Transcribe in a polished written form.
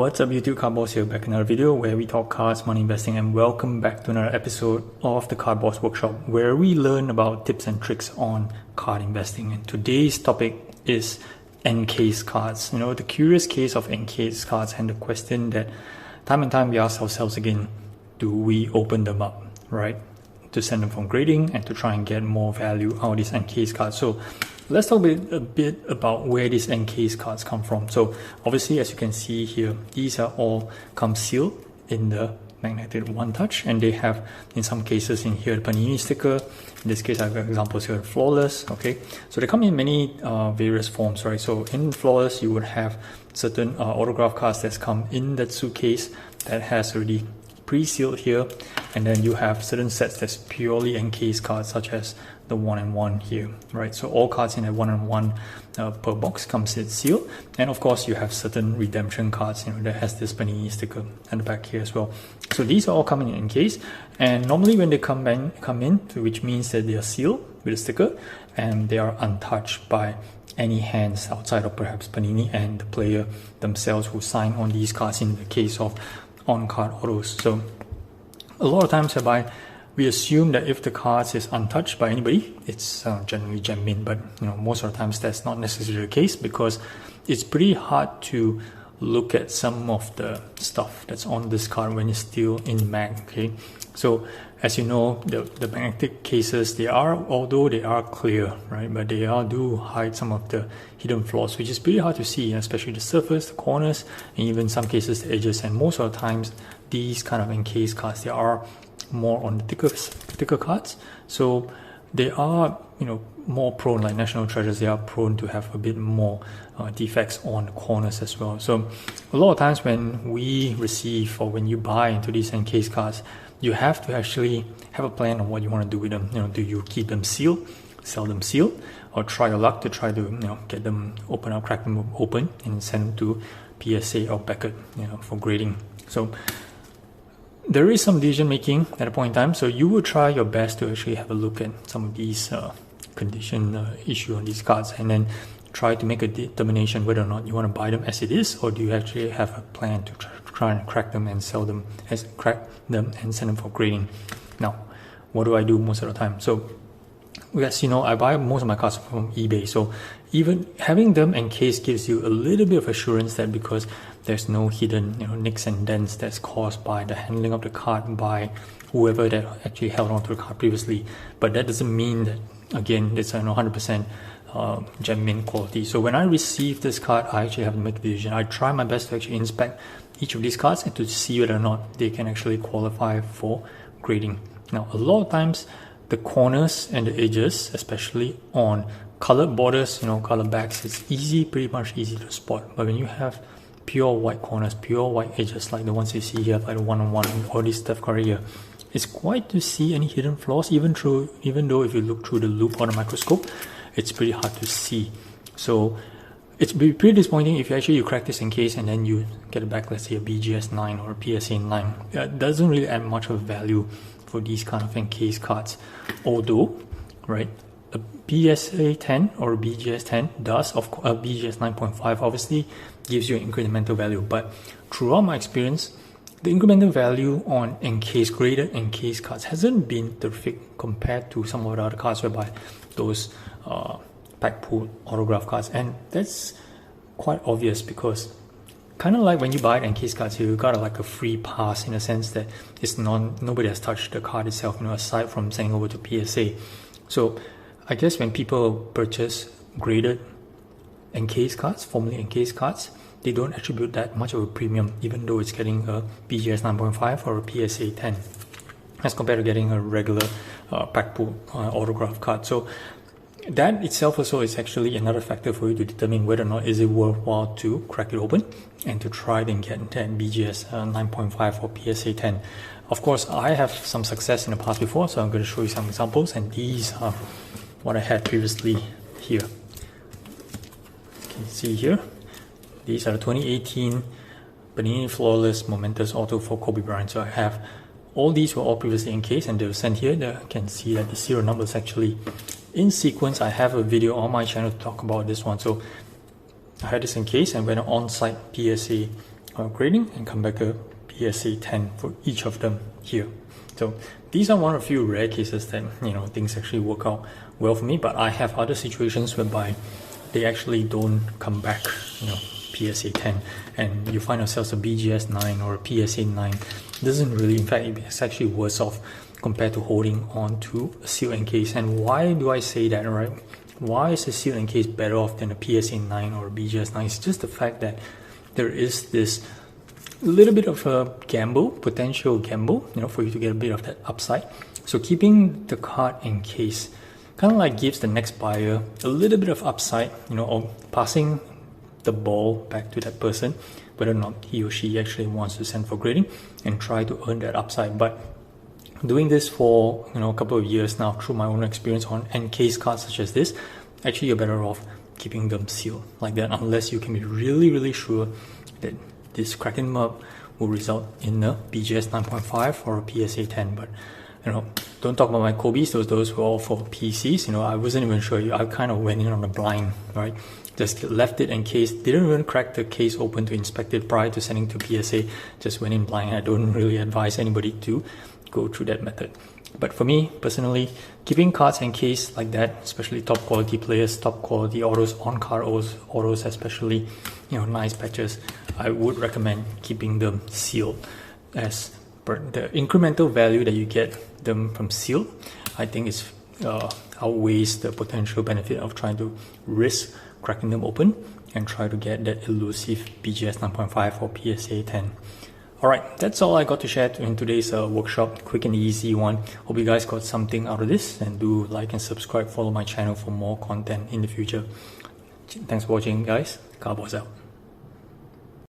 What's up YouTube, Card Boss here, back in another video where we talk cards, money investing, and welcome back to another episode of the Card Boss Workshop where we learn about tips and tricks on card investing. And today's topic is encased cards. You know, the curious case of encased cards and the question that time and time we ask ourselves again, do we open them up, right? To send them from grading and to try and get more value out of these encased cards. So let's talk a bit about where these encased cards come from. So obviously, as you can see here, these are all come sealed in the magnetic one touch, and they have in some cases in here the panini sticker. In this case, I've got examples here, flawless. Okay, so they come in many various forms, right? So in flawless, you would have certain autograph cards that's come in that suitcase that has already pre-sealed here, and then you have certain sets that's purely encased cards, such as the 1-in-1 here, right? So all cards in a 1-in-1 per box comes in sealed, and of course you have certain redemption cards, you know, that has this panini sticker at the back here as well. So these are all coming in encased, and normally when they come in, which means that they are sealed with a sticker and they are untouched by any hands outside of perhaps Panini and the player themselves who sign on these cards in the case of on-card autos. So a lot of times whereby we assume that if the cards is untouched by anybody, it's generally gem in, but you know, most of the times that's not necessarily the case, because it's pretty hard to look at some of the stuff that's on this card when it's still in mag. Okay, so as you know, the magnetic cases, they are, although they are clear, right, but they do hide some of the hidden flaws, which is pretty hard to see, especially the surface, the corners, and even some cases the edges. And most of the times these kind of encased cards, they are more on the thicker cards, so they are, you know, more prone, like National Treasures, they are prone to have a bit more defects on the corners as well. So a lot of times when we receive or when you buy into these encased cards, you have to actually have a plan on what you want to do with them. You know, do you keep them sealed, sell them sealed, or try your luck to try to, you know, get them open up, crack them open, and send them to PSA or Beckett, you know, for grading. So there is some decision making at a point in time, so you will try your best to actually have a look at some of these condition issue on these cards, and then try to make a determination whether or not you want to buy them as it is, or do you actually have a plan to try and crack them and sell them, crack them and send them for grading. Now, what do I do most of the time? So as you know, I buy most of my cards from eBay, so even having them encased gives you a little bit of assurance that because there's no hidden, you know, nicks and dents that's caused by the handling of the card by whoever that actually held on to the card previously. But that doesn't mean that, again, it's 100% gem mint quality. So when I receive this card, I actually have to make a decision. I try my best to actually inspect each of these cards and to see whether or not they can actually qualify for grading. Now, a lot of times the corners and the edges, especially on colored borders, you know, colored backs, it's pretty much easy to spot. But when you have pure white corners, pure white edges, like the ones you see here, like the 1-on-1, all this stuff right here, it's quite to see any hidden flaws, even though if you look through the loop on a microscope, it's pretty hard to see. So it's pretty disappointing if you crack this encase and then you get it back, let's say a BGS 9 or a PSA 9. That doesn't really add much of value for these kind of encased cards. Although, right, a PSA 10 or a BGS 10 does, of course, a BGS 9.5 obviously gives you an incremental value. But throughout my experience, the incremental value on graded encased cards hasn't been terrific compared to some of the other cards whereby those pack pool autograph cards, and that's quite obvious because kind of like when you buy encased cards, you got like a free pass in a sense that it's nobody has touched the card itself, you know, aside from sending over to PSA. So I guess when people purchase graded encased cards, formally encased cards, they don't attribute that much of a premium, even though it's getting a BGS 9.5 or a PSA 10 as compared to getting a regular pack pool autograph card. So that itself also is actually another factor for you to determine whether or not is it worthwhile to crack it open and to try and get that BGS 9.5 or PSA 10. Of course, I have some success in the past before, so I'm going to show you some examples, and these are what I had previously here. You can see here, these are the 2018 Panini Flawless Momentous Auto for Kobe Bryant. So I have all these were all previously encased and they were sent here. You can see that the serial number is actually in sequence. I have a video on my channel to talk about this one. So I had this encased and went on-site PSA grading and come back to PSA 10 for each of them here. So these are one of a few rare cases that, things actually work out well for me, but I have other situations whereby they actually don't come back, PSA 10, and you find yourselves a BGS 9 or a PSA 9. Doesn't really, in fact, it's actually worse off compared to holding on to a seal encase. And why do I say that, right? Why is a seal encase better off than a PSA 9 or a BGS 9? It's just the fact that there is this little bit of a gamble, potential gamble, for you to get a bit of that upside. So keeping the card encase kind of like gives the next buyer a little bit of upside, or passing the ball back to that person, whether or not he or she actually wants to send for grading and try to earn that upside. But doing this for a couple of years now, through my own experience on encased cards such as this, actually you're better off keeping them sealed like that, unless you can be really sure that this cracking them up will result in a BGS 9.5 or a PSA 10. But don't talk about my Kobe's, those were all for PCs. I wasn't even sure. I kind of went in on a blind, right? Just left it encased, didn't even crack the case open to inspect it prior to sending to PSA, just went in blind. I don't really advise anybody to go through that method. But for me personally, keeping cards encased like that, especially top quality players, top quality autos, on card autos especially, nice patches, I would recommend keeping them sealed, as per the incremental value that you get them from sealed, I think is outweighs the potential benefit of trying to risk cracking them open and try to get that elusive BGS 9.5 or PSA 10. Alright, that's all I got to share in today's workshop. Quick and easy one. Hope you guys got something out of this, and do like and subscribe, follow my channel for more content in the future. Thanks for watching, guys. Carboss out.